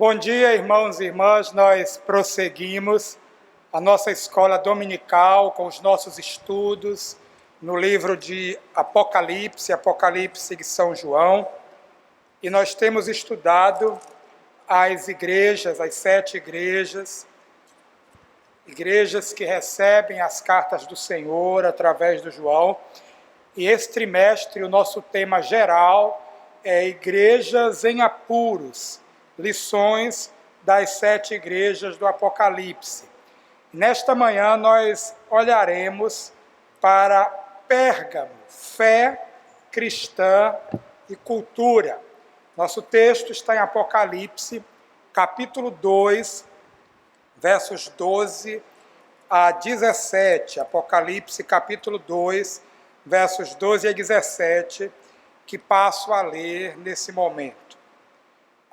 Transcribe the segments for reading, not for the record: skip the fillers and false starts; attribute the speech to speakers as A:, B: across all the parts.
A: Bom dia, irmãos e irmãs. Nós prosseguimos a nossa escola dominical com os nossos estudos no livro de Apocalipse de São João. E nós temos estudado as igrejas, as 7 igrejas que recebem as cartas do Senhor através do João. E esse trimestre o nosso tema geral é Igrejas em Apuros, lições das 7 igrejas do Apocalipse. Nesta manhã nós olharemos para Pérgamo, fé cristã e cultura. Nosso texto está em Apocalipse, capítulo 2, versos 12 a 17. Apocalipse, capítulo 2, versos 12 a 17, que passo a ler nesse momento.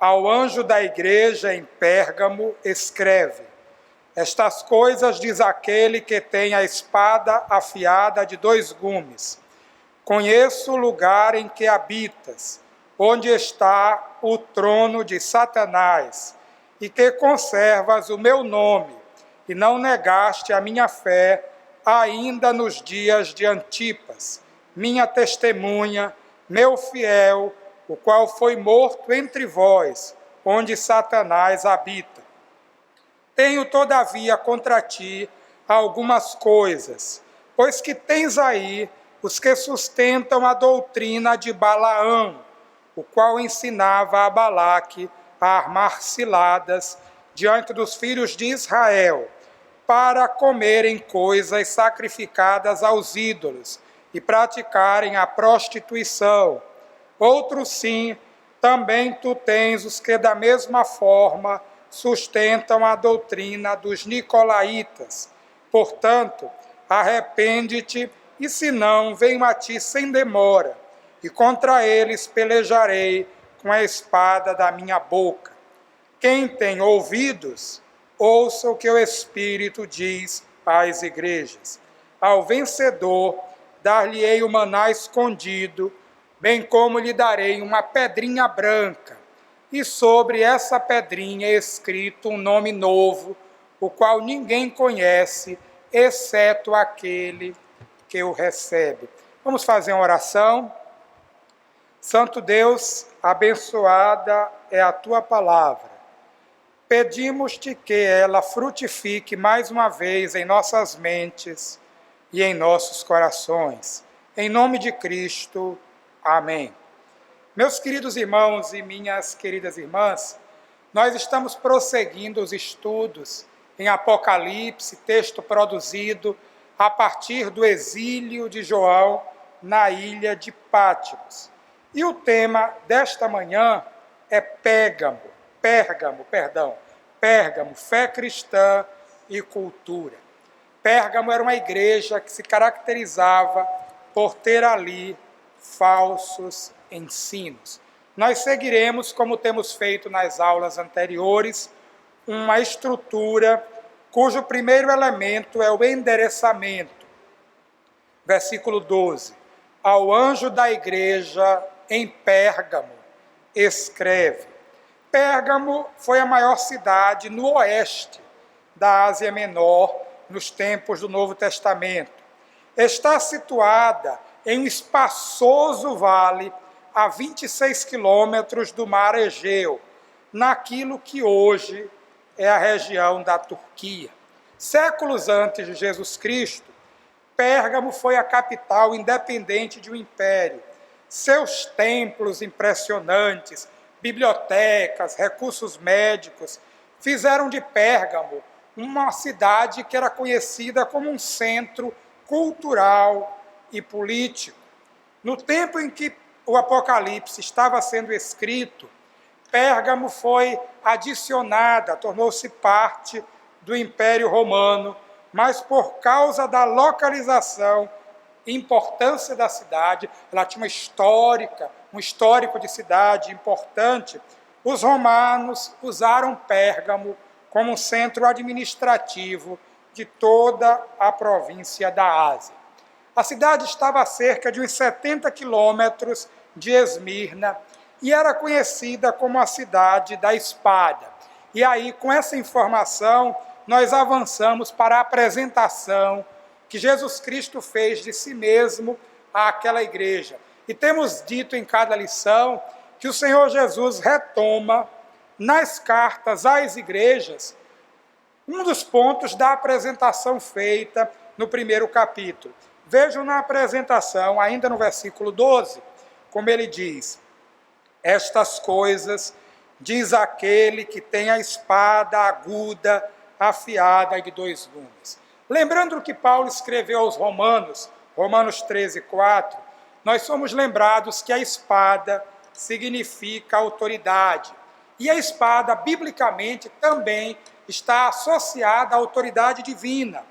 A: Ao anjo da igreja em Pérgamo, escreve: estas coisas diz aquele que tem a espada afiada de 2 gumes. Conheço o lugar em que habitas, onde está o trono de Satanás, e que conservas o meu nome, e não negaste a minha fé, ainda nos dias de Antipas, minha testemunha, meu fiel, o qual foi morto entre vós, onde Satanás habita. Tenho, todavia, contra ti algumas coisas, pois que tens aí os que sustentam a doutrina de Balaão, o qual ensinava a Balaque a armar ciladas diante dos filhos de Israel, para comerem coisas sacrificadas aos ídolos e praticarem a prostituição. Outros sim, também tu tens os que da mesma forma sustentam a doutrina dos nicolaítas. Portanto, arrepende-te, e se não, venho a ti sem demora, e contra eles pelejarei com a espada da minha boca. Quem tem ouvidos, ouça o que o Espírito diz às igrejas. Ao vencedor, dar-lhe-ei o maná escondido, bem como lhe darei uma pedrinha branca, e sobre essa pedrinha é escrito um nome novo, o qual ninguém conhece, exceto aquele que o recebe. Vamos fazer uma oração? Santo Deus, abençoada é a tua palavra. Pedimos-te que ela frutifique mais uma vez em nossas mentes e em nossos corações. Em nome de Cristo, amém. Meus queridos irmãos e minhas queridas irmãs, nós estamos prosseguindo os estudos em Apocalipse, texto produzido a partir do exílio de João na ilha de Patmos. E o tema desta manhã é Pérgamo, fé cristã e cultura. Pérgamo era uma igreja que se caracterizava por ter ali falsos ensinos. Nós seguiremos, como temos feito nas aulas anteriores, uma estrutura cujo primeiro elemento é o endereçamento. Versículo 12. Ao anjo da igreja em Pérgamo, escreve. Pérgamo foi a maior cidade no oeste da Ásia Menor, nos tempos do Novo Testamento. Está situada em um espaçoso vale a 26 quilômetros do mar Egeu, naquilo que hoje é a região da Turquia. Séculos antes de Jesus Cristo, Pérgamo foi a capital independente de um império. Seus templos impressionantes, bibliotecas, recursos médicos, fizeram de Pérgamo uma cidade que era conhecida como um centro cultural e político. No tempo em que o Apocalipse estava sendo escrito, Pérgamo foi adicionada, tornou-se parte do Império Romano, mas por causa da localização e importância da cidade, ela tinha um histórico de cidade importante, os romanos usaram Pérgamo como um centro administrativo de toda a província da Ásia. A cidade estava a cerca de uns 70 quilômetros de Esmirna e era conhecida como a cidade da espada. E aí, com essa informação, nós avançamos para a apresentação que Jesus Cristo fez de si mesmo àquela igreja. E temos dito em cada lição que o Senhor Jesus retoma nas cartas às igrejas um dos pontos da apresentação feita no primeiro capítulo. Vejam na apresentação, ainda no versículo 12, como ele diz: estas coisas diz aquele que tem a espada aguda, afiada de 2 gumes. Lembrando que Paulo escreveu aos Romanos, Romanos 13, 4, nós somos lembrados que a espada significa autoridade. E a espada, biblicamente, também está associada à autoridade divina.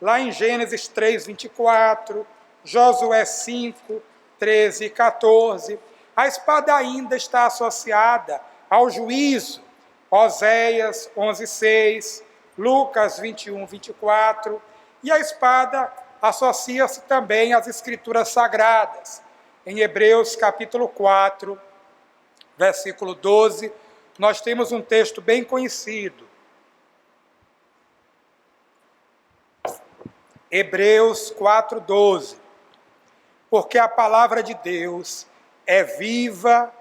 A: Lá em Gênesis 3, 24, Josué 5, 13 e 14, a espada ainda está associada ao juízo. Oséias 11, 6, Lucas 21, 24, e a espada associa-se também às escrituras sagradas. Em Hebreus capítulo 4, versículo 12, nós temos um texto bem conhecido. Hebreus 4, 12. Porque a palavra de Deus é viva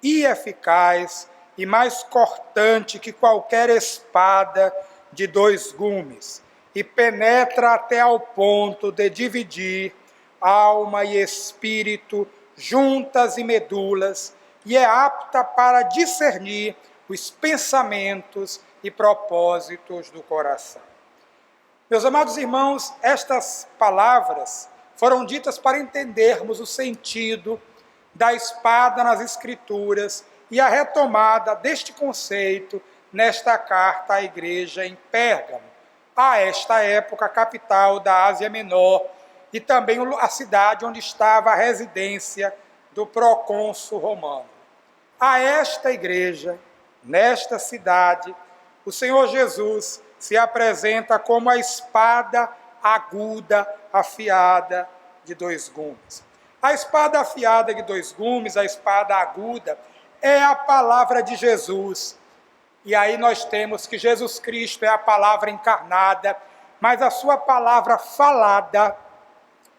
A: e eficaz e mais cortante que qualquer espada de 2 gumes, e penetra até ao ponto de dividir alma e espírito, juntas e medulas, e é apta para discernir os pensamentos e propósitos do coração. Meus amados irmãos, estas palavras foram ditas para entendermos o sentido da espada nas Escrituras e a retomada deste conceito nesta carta à igreja em Pérgamo, a esta época capital da Ásia Menor e também a cidade onde estava a residência do procônsul romano. A esta igreja, nesta cidade, o Senhor Jesus se apresenta como a espada aguda, afiada de 2 gumes. A espada afiada de 2 gumes, a espada aguda, é a palavra de Jesus. E aí nós temos que Jesus Cristo é a palavra encarnada, mas a sua palavra falada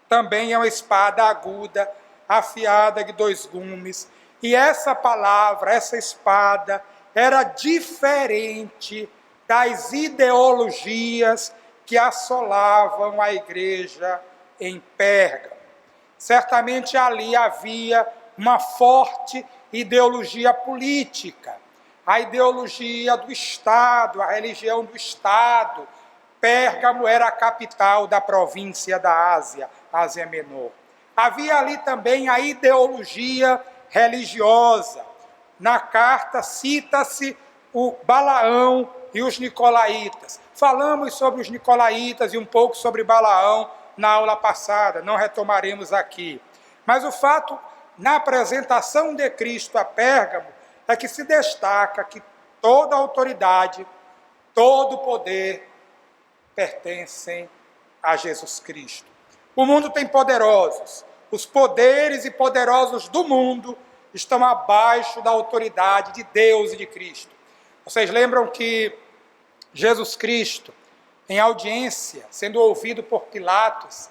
A: também é uma espada aguda, afiada de 2 gumes. E essa palavra, essa espada, era diferente das ideologias que assolavam a igreja em Pérgamo. Certamente ali havia uma forte ideologia política, a ideologia do Estado, a religião do Estado. Pérgamo era a capital da província da Ásia, Ásia Menor. Havia ali também a ideologia religiosa. Na carta cita-se o Balaão e os nicolaítas. Falamos sobre os nicolaítas e um pouco sobre Balaão na aula passada, não retomaremos aqui. Mas o fato, na apresentação de Cristo a Pérgamo, é que se destaca que toda autoridade, todo poder pertencem a Jesus Cristo. O mundo tem poderosos. Os poderes e poderosos do mundo estão abaixo da autoridade de Deus e de Cristo. Vocês lembram que Jesus Cristo, em audiência, sendo ouvido por Pilatos,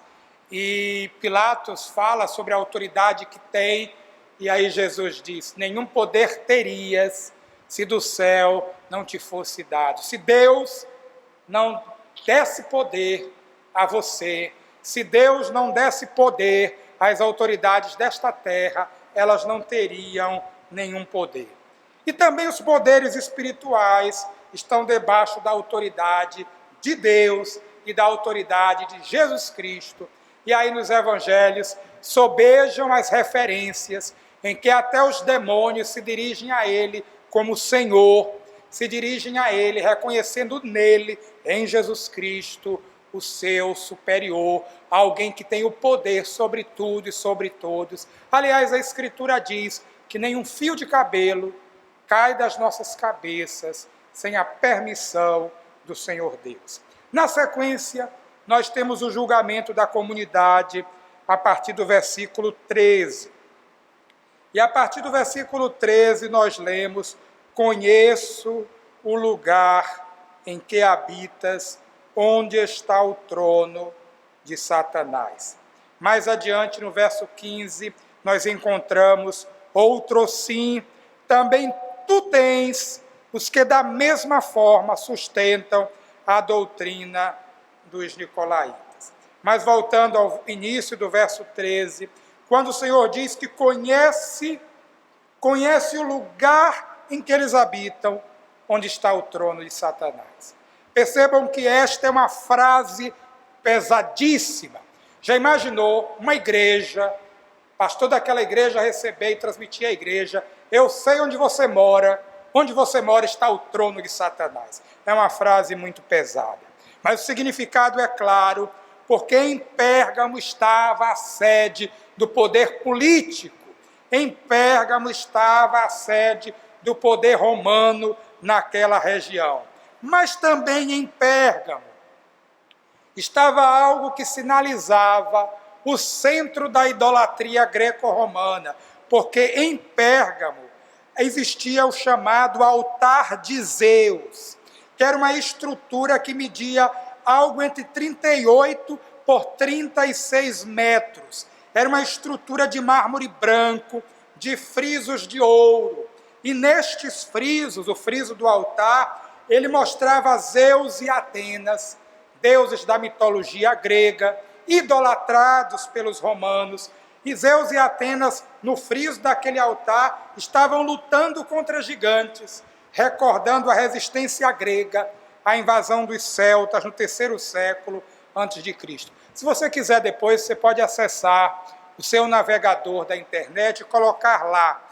A: e Pilatos fala sobre a autoridade que tem, e aí Jesus diz: nenhum poder terias se do céu não te fosse dado. Se Deus não desse poder a você, se Deus não desse poder às autoridades desta terra, elas não teriam nenhum poder. E também os poderes espirituais estão debaixo da autoridade de Deus e da autoridade de Jesus Cristo. E aí nos evangelhos sobejam as referências em que até os demônios se dirigem a ele como Senhor, se dirigem a ele reconhecendo nele, em Jesus Cristo, o seu superior, alguém que tem o poder sobre tudo e sobre todos. Aliás, a Escritura diz que nenhum fio de cabelo cai das nossas cabeças sem a permissão do Senhor Deus. Na sequência, nós temos o julgamento da comunidade a partir do versículo 13. E a partir do versículo 13 nós lemos: conheço o lugar em que habitas, onde está o trono de Satanás. Mais adiante, no verso 15, nós encontramos outro sim, também tu tens os que da mesma forma sustentam a doutrina dos nicolaítas. Mas voltando ao início do verso 13, quando o Senhor diz que conhece o lugar em que eles habitam, onde está o trono de Satanás. Percebam que esta é uma frase pesadíssima. Já imaginou uma igreja, pastor daquela igreja receber e transmitir à igreja: eu sei onde você mora está o trono de Satanás. É uma frase muito pesada. Mas o significado é claro, porque em Pérgamo estava a sede do poder político. Em Pérgamo estava a sede do poder romano naquela região. Mas também em Pérgamo estava algo que sinalizava o centro da idolatria greco-romana, porque em Pérgamo existia o chamado altar de Zeus, que era uma estrutura que media algo entre 38 por 36 metros. Era uma estrutura de mármore branco, de frisos de ouro. E nestes frisos, o friso do altar, ele mostrava Zeus e Atenas, deuses da mitologia grega, idolatrados pelos romanos. E Zeus e Atenas, no friso daquele altar, estavam lutando contra gigantes, recordando a resistência grega, a invasão dos celtas no 3º século a.C. Se você quiser depois, você pode acessar o seu navegador da internet e colocar lá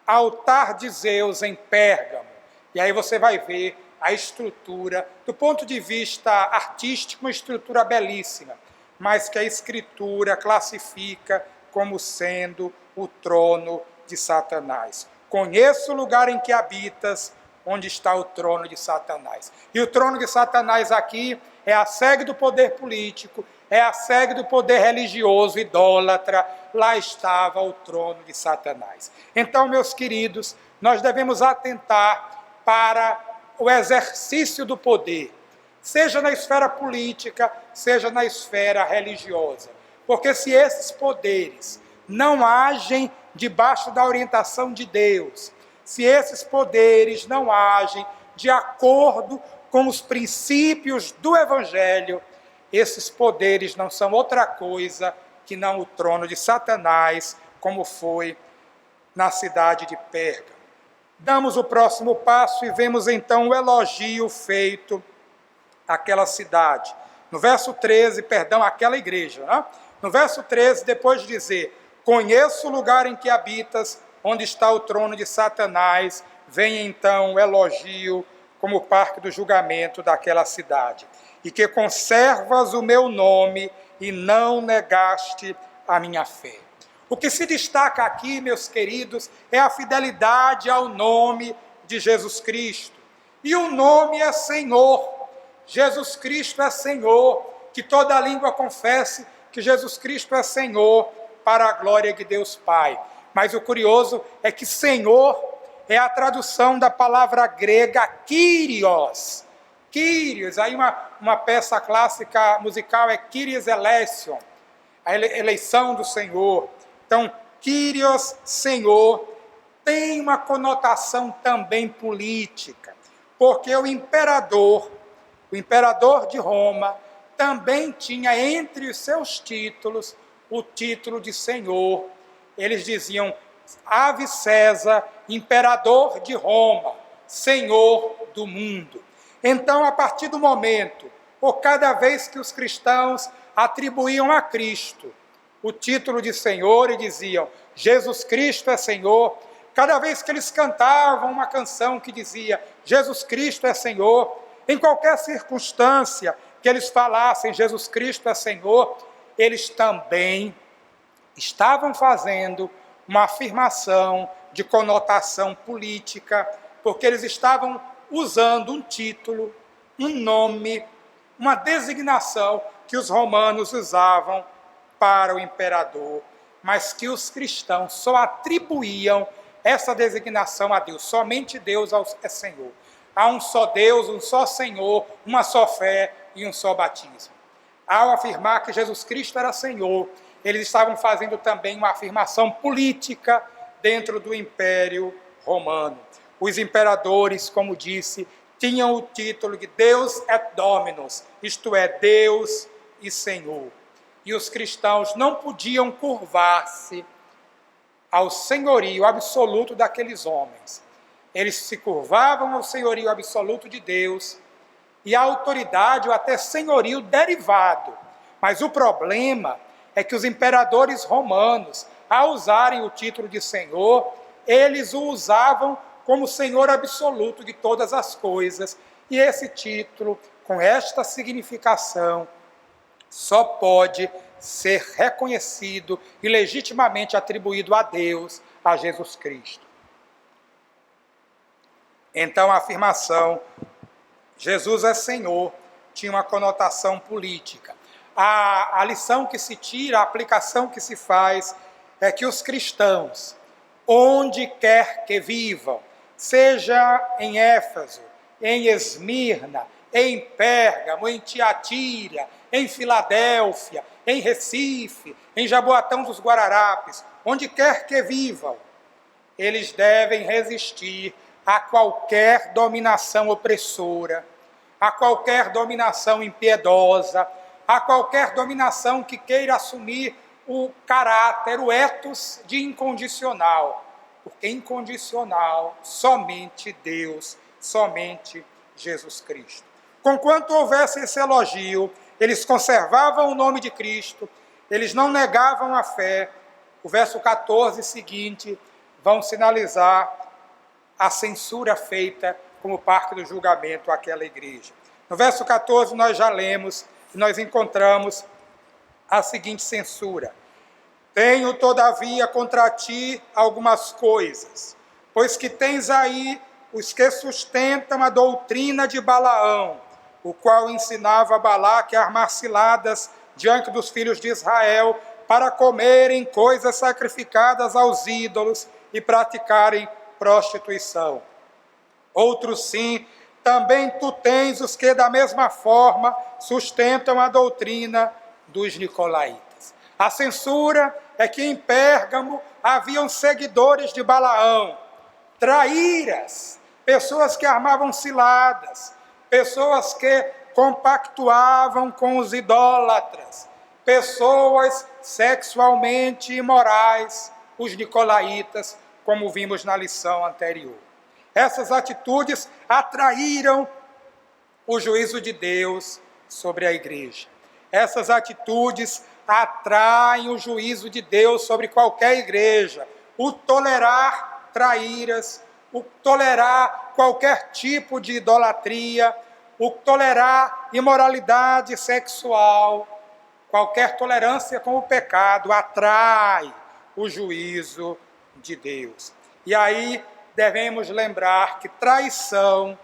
A: altar de Zeus em Pérgamo. E aí você vai ver a estrutura, do ponto de vista artístico, uma estrutura belíssima, mas que a Escritura classifica como sendo o trono de Satanás. Conheço o lugar em que habitas, onde está o trono de Satanás. E o trono de Satanás aqui é a sede do poder político, é a sede do poder religioso, idólatra. Lá estava o trono de Satanás. Então, meus queridos, nós devemos atentar para o exercício do poder, seja na esfera política, seja na esfera religiosa. Porque se esses poderes não agem debaixo da orientação de Deus, se esses poderes não agem de acordo com os princípios do Evangelho, esses poderes não são outra coisa que não o trono de Satanás, como foi na cidade de Pérgamo. Damos o próximo passo e vemos então o elogio feito àquela cidade. No verso 13, àquela igreja, né? No verso 13, depois de dizer: conheço o lugar em que habitas, onde está o trono de Satanás, vem então o elogio como parte do julgamento daquela cidade. E que conservas o meu nome e não negaste a minha fé. O que se destaca aqui, meus queridos, é a fidelidade ao nome de Jesus Cristo. E o nome é Senhor. Jesus Cristo é Senhor. Que toda língua confesse que Jesus Cristo é Senhor, para a glória de Deus Pai. Mas o curioso é que Senhor é a tradução da palavra grega Kyrios. Kyrios, aí uma peça clássica musical é Kyrios eleison, a eleição do Senhor. Então, Kyrios, Senhor, tem uma conotação também política, porque o imperador de Roma, também tinha entre os seus títulos o título de Senhor. Eles diziam: Ave César, imperador de Roma, Senhor do mundo. Então, a partir do momento, ou cada vez que os cristãos atribuíam a Cristo o título de Senhor e diziam: Jesus Cristo é Senhor, cada vez que eles cantavam uma canção que dizia: Jesus Cristo é Senhor, em qualquer circunstância que eles falassem Jesus Cristo é Senhor, eles também estavam fazendo uma afirmação de conotação política, porque eles estavam usando um título, um nome, uma designação que os romanos usavam para o imperador, mas que os cristãos só atribuíam essa designação a Deus. Somente Deus é Senhor. há um só Deus, um só Senhor, uma só fé e um só batismo. Ao afirmar que Jesus Cristo era Senhor, eles estavam fazendo também uma afirmação política dentro do Império Romano. Os imperadores, como disse, tinham o título de Deus et Dominus, isto é, Deus e Senhor. E os cristãos não podiam curvar-se ao senhorio absoluto daqueles homens. Eles se curvavam ao senhorio absoluto de Deus e à autoridade ou até senhorio derivado. Mas o problema é que os imperadores romanos, ao usarem o título de Senhor, eles o usavam como Senhor absoluto de todas as coisas. E esse título, com esta significação, só pode ser reconhecido e legitimamente atribuído a Deus, a Jesus Cristo. Então a afirmação Jesus é Senhor tinha uma conotação política. A lição que se tira, a aplicação que se faz é que os cristãos, onde quer que vivam, seja em Éfeso, em Esmirna, em Pérgamo, em Tiatira, em Filadélfia, em Recife, em Jaboatão dos Guararapes, onde quer que vivam, eles devem resistir a qualquer dominação opressora, a qualquer dominação impiedosa, a qualquer dominação que queira assumir o caráter, o ethos de incondicional, porque incondicional somente Deus, somente Jesus Cristo. Conquanto houvesse esse elogio, eles conservavam o nome de Cristo, eles não negavam a fé. O verso 14 seguinte vão sinalizar a censura feita como parte do julgamento àquela igreja. No verso 14 nós já lemos e nós encontramos a seguinte censura: tenho, todavia, contra ti algumas coisas, pois que tens aí os que sustentam a doutrina de Balaão, o qual ensinava a Balaque a armar ciladas diante dos filhos de Israel para comerem coisas sacrificadas aos ídolos e praticarem prostituição. Outros sim, também tu tens os que da mesma forma sustentam a doutrina dos nicolaítas. A censura é que em Pérgamo haviam seguidores de Balaão, traíras, pessoas que armavam ciladas, pessoas que compactuavam com os idólatras, pessoas sexualmente imorais, os nicolaítas, como vimos na lição anterior. Essas atitudes atraíram o juízo de Deus sobre a igreja. Essas atitudes atraem o juízo de Deus sobre qualquer igreja. O tolerar traíras, o tolerar qualquer tipo de idolatria, o tolerar imoralidade sexual, qualquer tolerância com o pecado atrai o juízo de Deus. E aí devemos lembrar que traição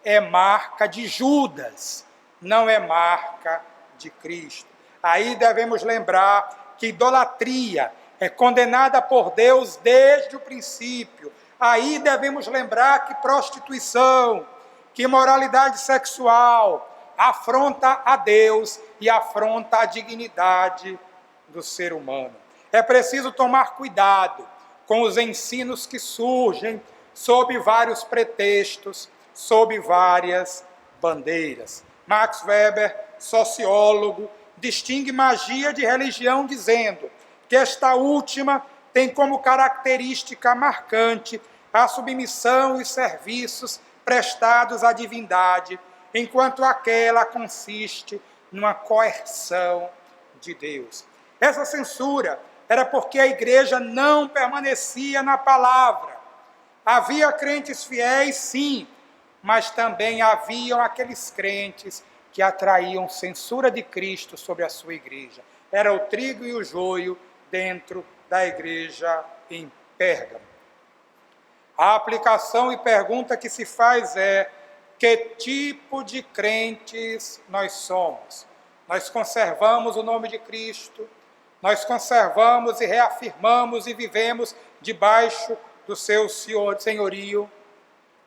A: é marca de Judas, não é marca de Cristo. Aí devemos lembrar que idolatria é condenada por Deus desde o princípio. Aí devemos lembrar que prostituição, que imoralidade sexual afronta a Deus e afronta a dignidade do ser humano. É preciso tomar cuidado com os ensinos que surgem sob vários pretextos, sob várias bandeiras. Max Weber, sociólogo, distingue magia de religião dizendo que esta última tem como característica marcante a submissão e serviços prestados à divindade, enquanto aquela consiste numa coerção de Deus. Essa censura era porque a igreja não permanecia na palavra. Havia crentes fiéis, sim, mas também haviam aqueles crentes que atraíam censura de Cristo sobre a sua igreja. Era o trigo e o joio dentro da igreja em Pérgamo. A aplicação e pergunta que se faz é: que tipo de crentes nós somos? Nós conservamos o nome de Cristo, nós conservamos e reafirmamos e vivemos debaixo do seu senhorio.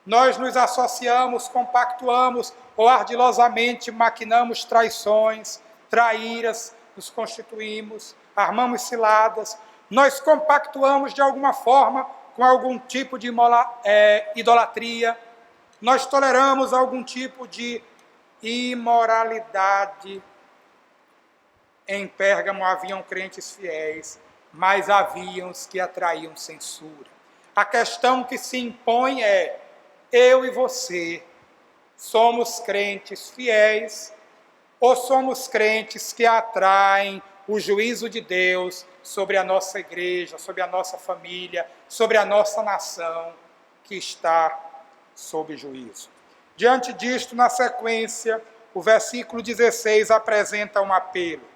A: nós nos associamos, compactuamos ou ardilosamente maquinamos traições, traíras, nos constituímos, armamos ciladas, nós compactuamos de alguma forma com algum tipo de idolatria, nós toleramos algum tipo de imoralidade. Em Pérgamo haviam crentes fiéis, mas haviam os que atraíam censura. A questão que se impõe é: eu e você somos crentes fiéis ou somos crentes que atraem o juízo de Deus sobre a nossa igreja, sobre a nossa família, sobre a nossa nação que está sob juízo? Diante disto, na sequência, o versículo 16 apresenta um apelo.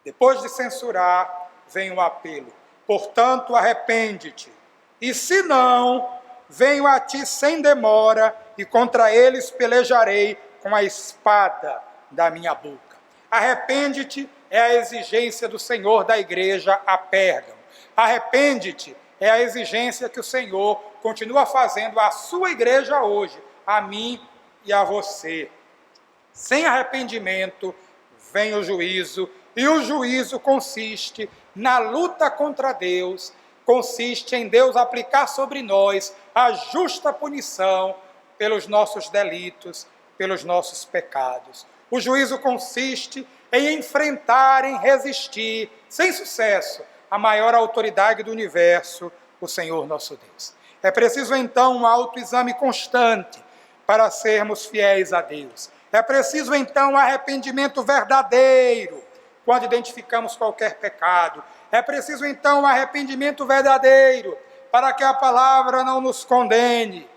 A: Depois de censurar, vem o apelo: portanto, arrepende-te, e se não, venho a ti sem demora, e contra eles pelejarei com a espada da minha boca. Arrepende-te é a exigência do Senhor da igreja a Pérgamo. Arrepende-te é a exigência que o Senhor continua fazendo à sua igreja hoje, a mim e a você. Sem arrependimento vem o juízo, e o juízo consiste na luta contra Deus, consiste em Deus aplicar sobre nós a justa punição pelos nossos delitos, pelos nossos pecados. O juízo consiste em enfrentar, em resistir, sem sucesso, a maior autoridade do universo, o Senhor nosso Deus. É preciso então um autoexame constante para sermos fiéis a Deus. É preciso então um arrependimento verdadeiro quando identificamos qualquer pecado. É preciso então um arrependimento verdadeiro para que a palavra não nos condene.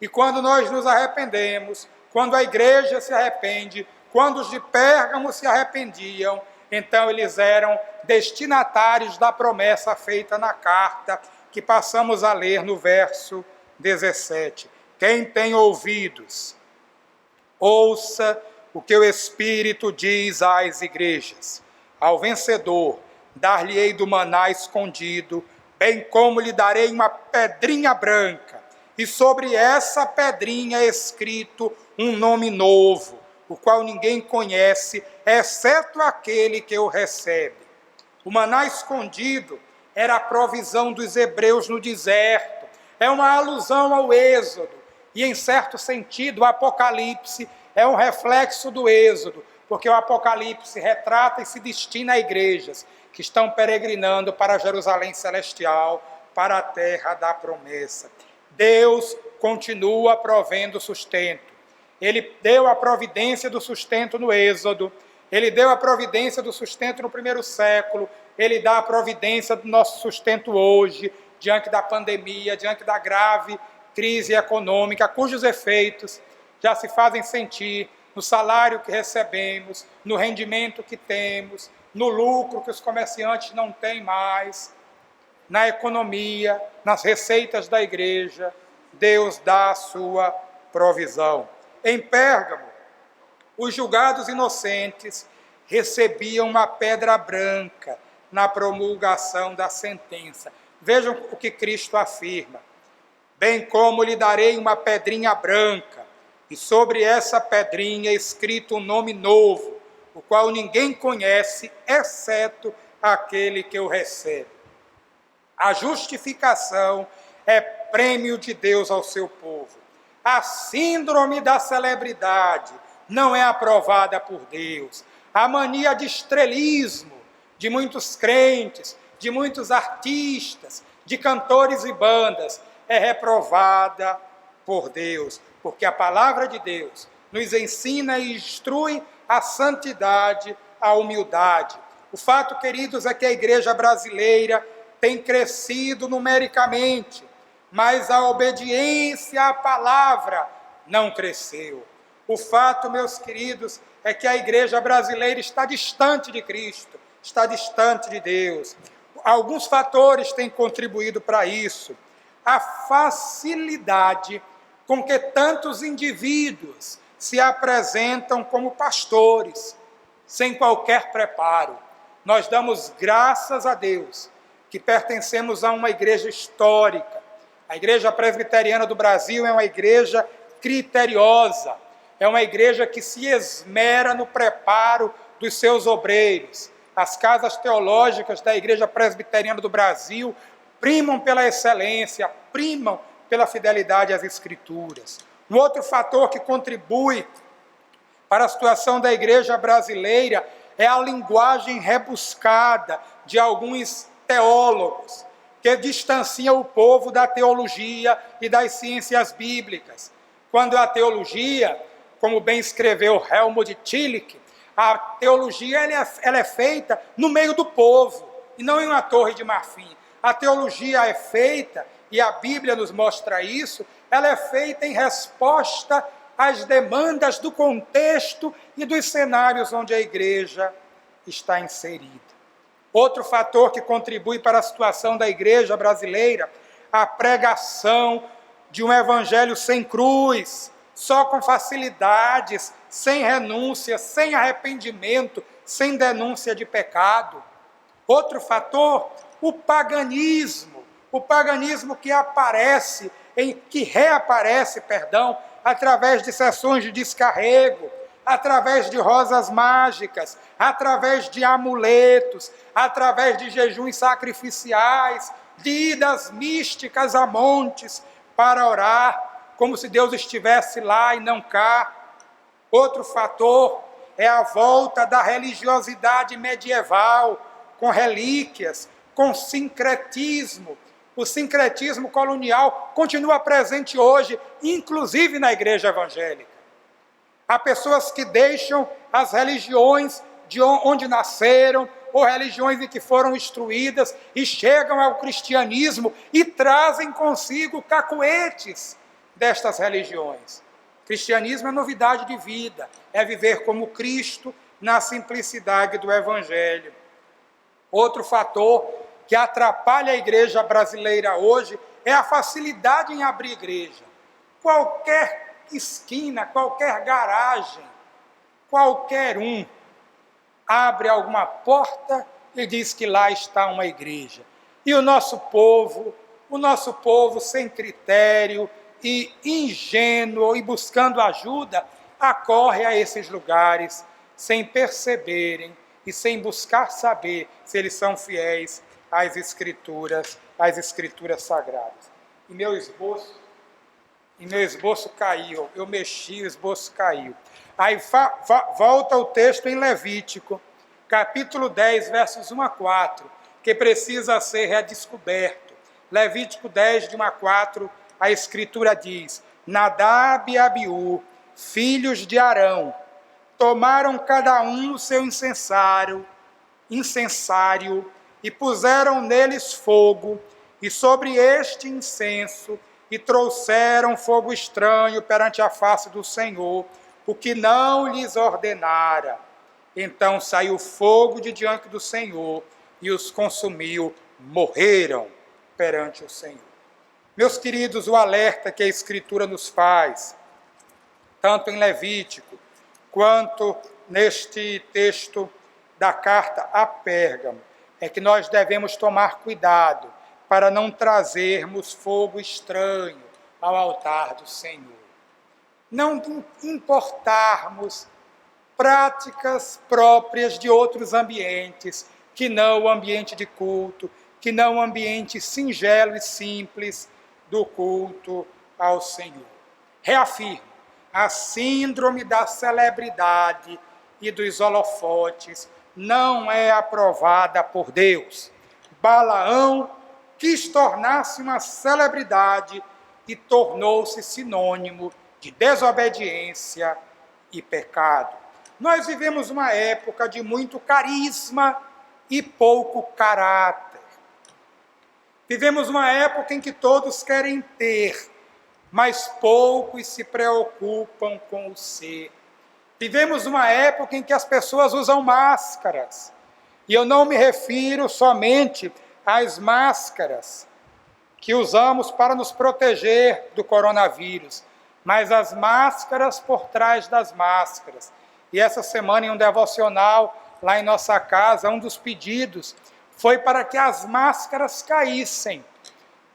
A: E quando nós nos arrependemos, quando a igreja se arrepende, quando os de Pérgamo se arrependiam, então eles eram destinatários da promessa feita na carta que passamos a ler no verso 17. Quem tem ouvidos, ouça o que o Espírito diz às igrejas. Ao vencedor, dar-lhe-ei do maná escondido, bem como lhe darei uma pedrinha branca, e sobre essa pedrinha é escrito um nome novo, o qual ninguém conhece, exceto aquele que o recebe. O maná escondido era a provisão dos hebreus no deserto, é uma alusão ao Êxodo, e em certo sentido o Apocalipse é um reflexo do Êxodo, porque o Apocalipse retrata e se destina a igrejas que estão peregrinando para Jerusalém Celestial, para a terra da promessa. Deus continua provendo sustento. Ele deu a providência do sustento no Êxodo, ele deu a providência do sustento no primeiro século, ele dá a providência do nosso sustento hoje, diante da pandemia, diante da grave crise econômica, cujos efeitos já se fazem sentir no salário que recebemos, no rendimento que temos, no lucro que os comerciantes não têm mais, na economia, nas receitas da igreja. Deus dá a sua provisão. Em Pérgamo, os julgados inocentes recebiam uma pedra branca na promulgação da sentença. Vejam o que Cristo afirma: bem como lhe darei uma pedrinha branca, e sobre essa pedrinha é escrito um nome novo, o qual ninguém conhece, exceto aquele que o recebe. A justificação é prêmio de Deus ao seu povo. A síndrome da celebridade não é aprovada por Deus. A mania de estrelismo de muitos crentes, de muitos artistas, de cantores e bandas é reprovada por Deus, porque a palavra de Deus nos ensina e instrui a santidade, a humildade. O fato, queridos, é que a igreja brasileira tem crescido numericamente, mas a obediência à palavra não cresceu. O fato, meus queridos, é que a igreja brasileira está distante de Cristo, está distante de Deus. Alguns fatores têm contribuído para isso. A facilidade com que tantos indivíduos se apresentam como pastores, sem qualquer preparo. Nós damos graças a Deus que pertencemos a uma igreja histórica, A Igreja Presbiteriana do Brasil é uma igreja criteriosa, é uma igreja que se esmera no preparo dos seus obreiros. As casas teológicas da Igreja Presbiteriana do Brasil primam pela excelência, primam pela fidelidade às Escrituras. Um outro fator que contribui para a situação da igreja brasileira é a linguagem rebuscada de alguns teólogos, que distanciam o povo da teologia e das ciências bíblicas. Quando a teologia, como bem escreveu Helmut Tillich, a teologia ela é feita no meio do povo, e não em uma torre de marfim. A teologia é feita, e a Bíblia nos mostra isso, ela é feita em resposta às demandas do contexto e dos cenários onde a igreja está inserida. Outro fator que contribui para a situação da igreja brasileira, a pregação de um evangelho sem cruz, só com facilidades, sem renúncia, sem arrependimento, sem denúncia de pecado. Outro fator, o paganismo que reaparece, através de sessões de descarrego, através de rosas mágicas, através de amuletos, através de jejuns sacrificiais, de idas místicas a montes para orar, como se Deus estivesse lá e não cá. Outro fator é a volta da religiosidade medieval, com relíquias, com sincretismo. O sincretismo colonial continua presente hoje, inclusive na igreja evangélica. Há pessoas que deixam as religiões de onde nasceram, ou religiões em que foram instruídas, e chegam ao cristianismo e trazem consigo cacuetes destas religiões. Cristianismo é novidade de vida, é viver como Cristo na simplicidade do Evangelho. Outro fator que atrapalha a igreja brasileira hoje é a facilidade em abrir igreja. Qualquer esquina, qualquer garagem, qualquer um abre alguma porta e diz que lá está uma igreja. E o nosso povo sem critério e ingênuo e buscando ajuda, acorre a esses lugares sem perceberem e sem buscar saber se eles são fiéis às escrituras sagradas. E meu esboço caiu, eu mexi, o esboço caiu. Aí volta o texto em Levítico, capítulo 10, versos 1 a 4, que precisa ser redescoberto. Levítico 10, de 1 a 4, a Escritura diz: Nadab e Abiú, filhos de Arão, tomaram cada um o seu incensário, e puseram neles fogo, e sobre este incenso, e trouxeram fogo estranho perante a face do Senhor, o que não lhes ordenara. Então saiu fogo de diante do Senhor, e os consumiu, morreram perante o Senhor. Meus queridos, o alerta que a Escritura nos faz, tanto em Levítico, quanto neste texto da carta a Pérgamo, é que nós devemos tomar cuidado para não trazermos fogo estranho ao altar do Senhor. Não importarmos práticas próprias de outros ambientes, que não o ambiente de culto, que não o ambiente singelo e simples do culto ao Senhor. Reafirmo, a síndrome da celebridade e dos holofotes não é aprovada por Deus. Balaão quis tornar-se uma celebridade e tornou-se sinônimo de desobediência e pecado. Nós vivemos uma época de muito carisma e pouco caráter. Vivemos uma época em que todos querem ter, mas poucos se preocupam com o ser. Vivemos uma época em que as pessoas usam máscaras. E eu não me refiro somente às máscaras que usamos para nos proteger do coronavírus, mas as máscaras por trás das máscaras. E essa semana, em um devocional lá em nossa casa, um dos pedidos foi para que as máscaras caíssem.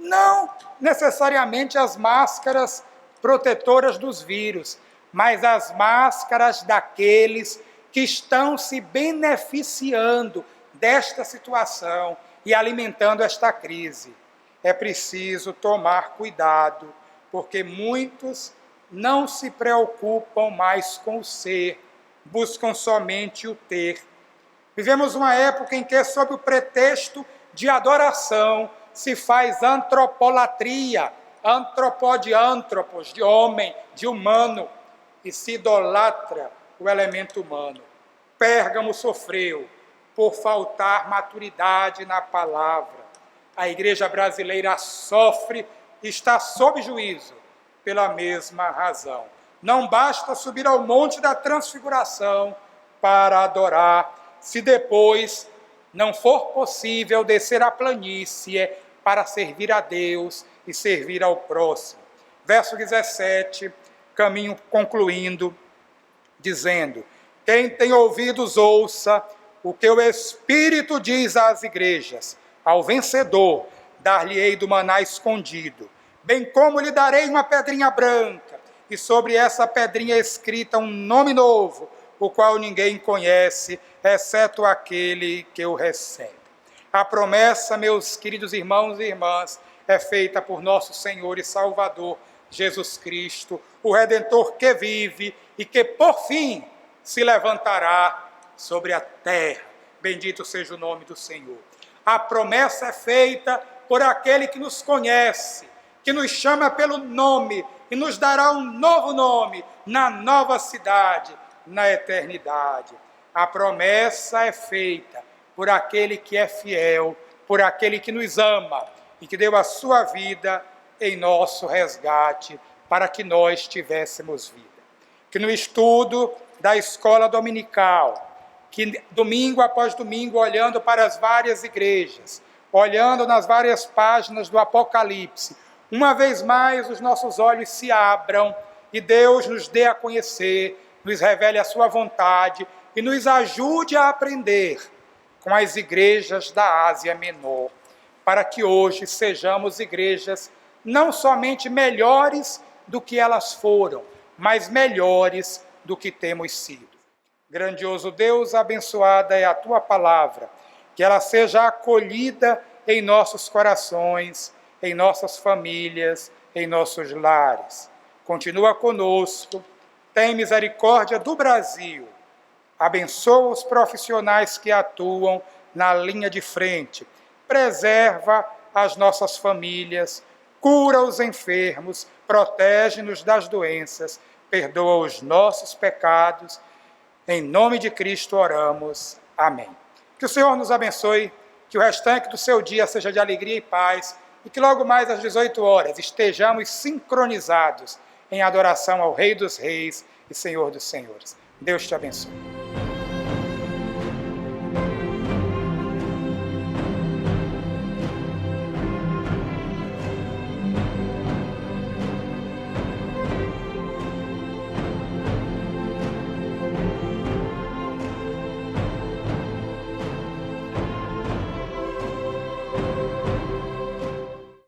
A: Não necessariamente as máscaras protetoras dos vírus, mas as máscaras daqueles que estão se beneficiando desta situação e alimentando esta crise. É preciso tomar cuidado, porque muitos não se preocupam mais com o ser, buscam somente o ter. Vivemos uma época em que, sob o pretexto de adoração, se faz antropolatria, antropó de antropos, de homem, de humano, e se idolatra o elemento humano. Pérgamo sofreu por faltar maturidade na palavra. A igreja brasileira sofre e está sob juízo pela mesma razão. Não basta subir ao monte da transfiguração para adorar, se depois não for possível descer a planície para servir a Deus e servir ao próximo. Verso 17, caminho concluindo, dizendo: quem tem ouvidos, ouça o que o Espírito diz às igrejas. Ao vencedor, dar-lhe-ei do maná escondido, bem como lhe darei uma pedrinha branca, e sobre essa pedrinha escrita um nome novo, o qual ninguém conhece, exceto aquele que o recebe. A promessa, meus queridos irmãos e irmãs, é feita por nosso Senhor e Salvador, Jesus Cristo, o Redentor que vive e que, por fim, se levantará sobre a terra. Bendito seja o nome do Senhor. A promessa é feita por aquele que nos conhece, que nos chama pelo nome e nos dará um novo nome na nova cidade, na eternidade. A promessa é feita por aquele que é fiel, por aquele que nos ama e que deu a sua vida em nosso resgate para que nós tivéssemos vida. Que no estudo da escola dominical, que domingo após domingo, olhando para as várias igrejas, olhando nas várias páginas do Apocalipse, uma vez mais os nossos olhos se abram e Deus nos dê a conhecer, nos revele a sua vontade e nos ajude a aprender com as igrejas da Ásia Menor, para que hoje sejamos igrejas não somente melhores do que elas foram, mas melhores do que temos sido. Grandioso Deus, abençoada é a tua palavra, que ela seja acolhida em nossos corações, em nossas famílias, em nossos lares. Continua conosco, tem misericórdia do Brasil, abençoa os profissionais que atuam na linha de frente, preserva as nossas famílias, cura os enfermos, protege-nos das doenças, perdoa os nossos pecados. Em nome de Cristo oramos. Amém. Que o Senhor nos abençoe, que o restante do seu dia seja de alegria e paz, e que logo mais às 18 horas estejamos sincronizados em adoração ao Rei dos Reis e Senhor dos Senhores. Deus te abençoe.